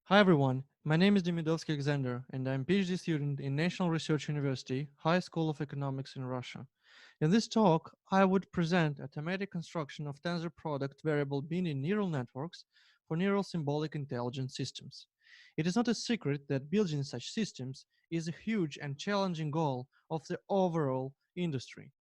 Hi everyone, my name is Demidovsky Alexander and I'm a PhD student in National Research University, High School of Economics in Russia. In this talk, I would present a thematic construction of tensor product variable binding neural networks for neural-symbolic intelligent systems. It is not a secret that building such systems is a huge and challenging goal of the overall industry.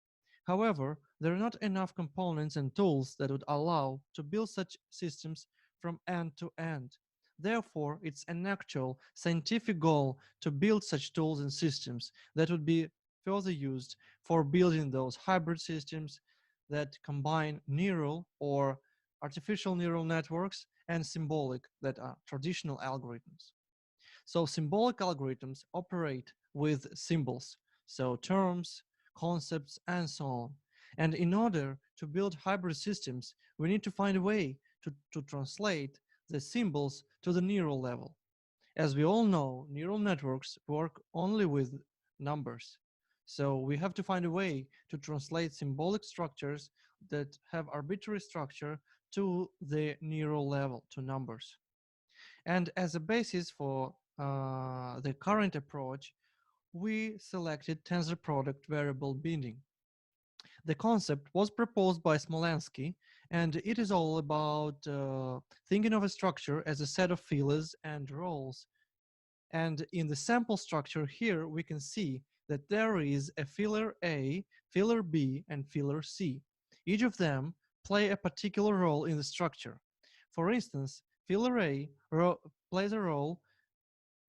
However, there are not enough components and tools that would allow to build such systems from end to end. Therefore, it's an actual scientific goal to build such tools and systems that would be further used for building those hybrid systems that combine neural or artificial neural networks and symbolic that are traditional algorithms. So symbolic algorithms operate with symbols, so terms, concepts, and so on. And in order to build hybrid systems, we need to find a way to translate the symbols to the neural level. As we all know, neural networks work only with numbers. So we have to find a way to translate symbolic structures that have arbitrary structure to the neural level, to numbers. And as a basis for the current approach, we selected tensor product variable binding. The concept was proposed by Smolensky, and it is all about thinking of a structure as a set of fillers and roles. And in the sample structure here, we can see that there is a filler A, filler B, and filler C. Each of them play a particular role in the structure. For instance, filler A plays a role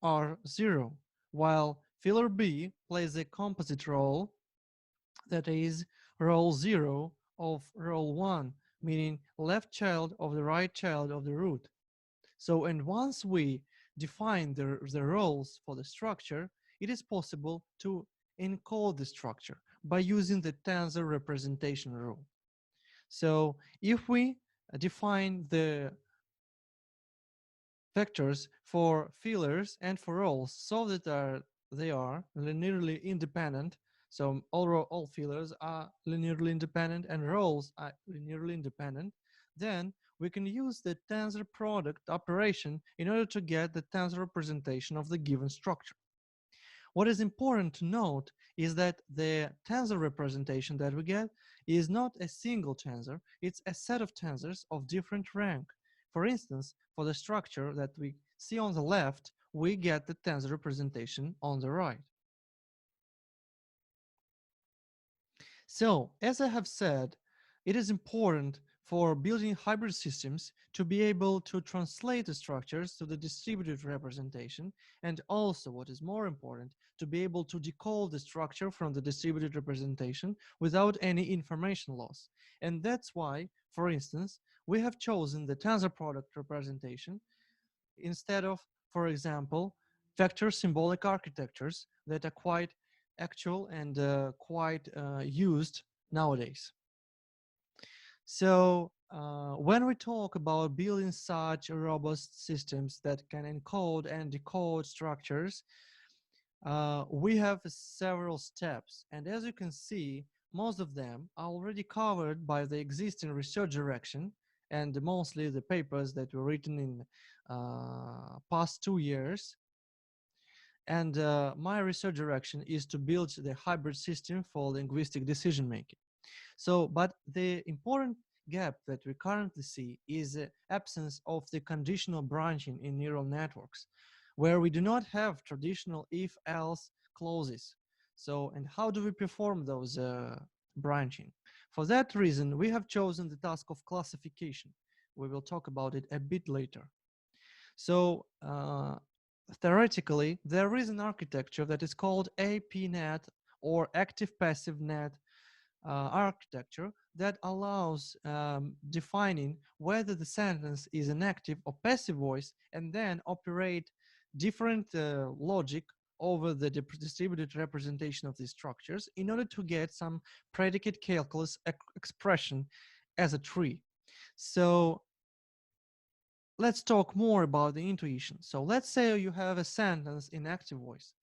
R0, while filler B plays a composite role, that is role 0 of role 1, meaning left child of the right child of the root. So, and once we define the roles for the structure, it is possible to encode the structure by using the tensor representation rule. So if we define the vectors for fillers and for roles so that they are linearly independent, so all fillers are linearly independent and roles are linearly independent, then we can use the tensor product operation in order to get the tensor representation of the given structure. What is important to note is that the tensor representation that we get is not a single tensor, it's a set of tensors of different rank. For instance, for the structure that we see on the left, we get the tensor representation on the right. So, as I have said, it is important for building hybrid systems to be able to translate the structures to the distributed representation, and also, what is more important, to be able to decode the structure from the distributed representation without any information loss. And that's why, for instance, we have chosen the tensor product representation instead of, for example, vector symbolic architectures that are quite actual and quite used nowadays. So when we talk about building such robust systems that can encode and decode structures, we have several steps. And as you can see, most of them are already covered by the existing research direction and mostly the papers that were written in past 2 years. And my research direction is to build the hybrid system for linguistic decision making. So, but the important gap that we currently see is the absence of the conditional branching in neural networks, where we do not have traditional if-else clauses. So, and how do we perform those branching? For that reason, we have chosen the task of classification. We will talk about it a bit later. So, theoretically, there is an architecture that is called APNet or active-passive net architecture that allows defining whether the sentence is an active or passive voice and then operate different logic over the distributed representation of these structures in order to get some predicate calculus expression as a tree. So let's talk more about the intuition. So let's say you have a sentence in active voice.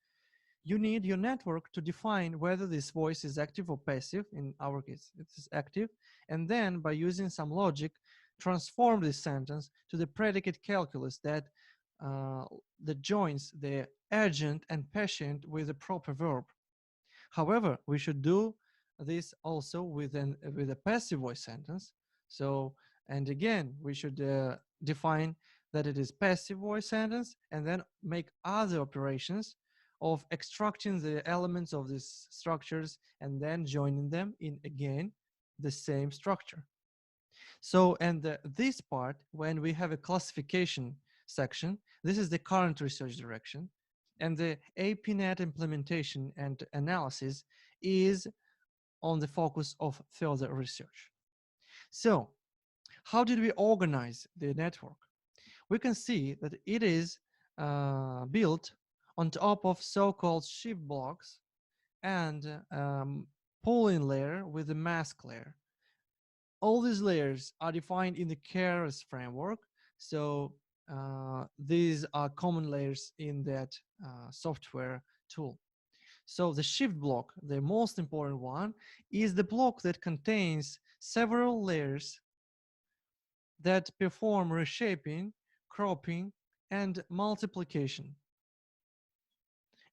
You need your network to define whether this voice is active or passive. In our case, it is active. And then by using some logic, transform this sentence to the predicate calculus that uh, that joins the agent and patient with a proper verb. However, we should do this also with a passive voice sentence. So, and again, we should define that it is passive voice sentence and then make other operations of extracting the elements of these structures and then joining them in again the same structure. So, and this part, when we have a classification section, this is the current research direction, and the APNet implementation and analysis is on the focus of further research. So, how did we organize the network? We can see that it is built on top of so-called shift blocks and pooling layer with a mask layer. All these layers are defined in the Keras framework. So these are common layers in that software tool. So the shift block, the most important one, is the block that contains several layers that perform reshaping, cropping, and multiplication.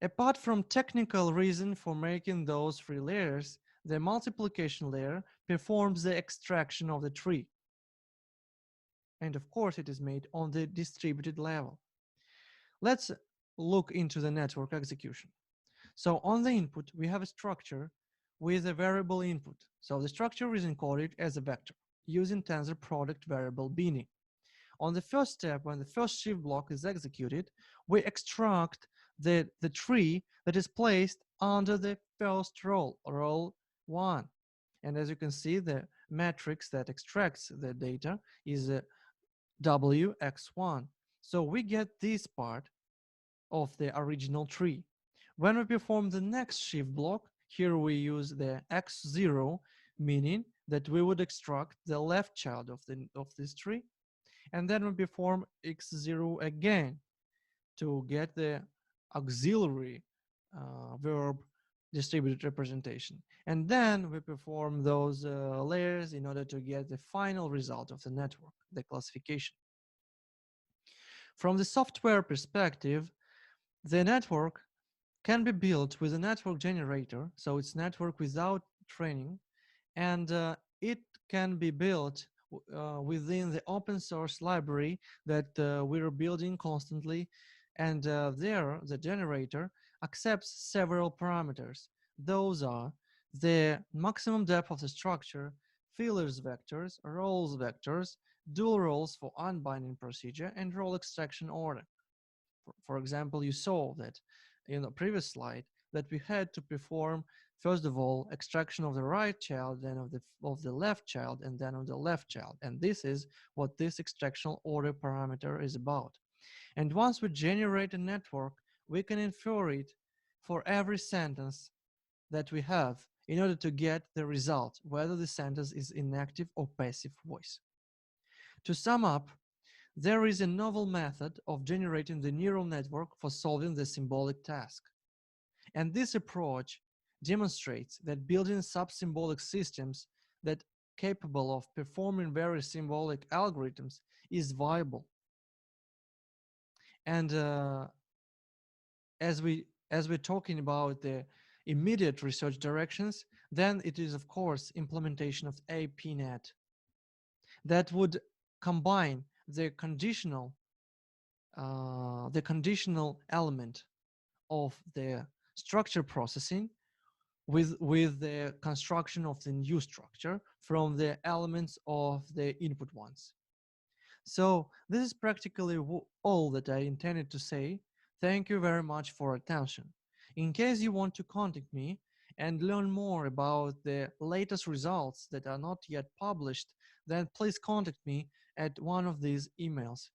Apart from technical reason for making those three layers, the multiplication layer performs the extraction of the tree. And of course, it is made on the distributed level. Let's look into the network execution. So on the input, we have a structure with a variable input. So the structure is encoded as a vector using tensor product variable Bini. On the first step, when the first shift block is executed, we extract the tree that is placed under the first row 1. And as you can see, the matrix that extracts the data is wx1. So we get this part of the original tree. When we perform the next shift block, here we use the x0, meaning that we would extract the left child of this tree, and then we perform x0 again to get the auxiliary verb distributed representation. And then we perform those layers in order to get the final result of the network, the classification. From the software perspective, the network can be built with a network generator, so it's network without training, and it can be built within the open source library that we're building constantly, and there the generator accepts several parameters. Those are the maximum depth of the structure, fillers vectors, roles vectors, dual roles for unbinding procedure, and role extraction order. For example, you saw that in the previous slide that we had to perform first of all extraction of the right child, then of the left child, and then of the left child. And this is what this extraction order parameter is about. And once we generate a network, we can infer it for every sentence that we have in order to get the result, whether the sentence is inactive or passive voice. To sum up, there is a novel method of generating the neural network for solving the symbolic task. And this approach demonstrates that building sub-symbolic systems that capable of performing very symbolic algorithms is viable. And as we're talking about the immediate research directions, then it is of course implementation of APNet that would combine the conditional element of the structure processing with the construction of the new structure from the elements of the input ones. So this is practically all that I intended to say. Thank you very much for attention. In case you want to contact me and learn more about the latest results that are not yet published, then please contact me at one of these emails.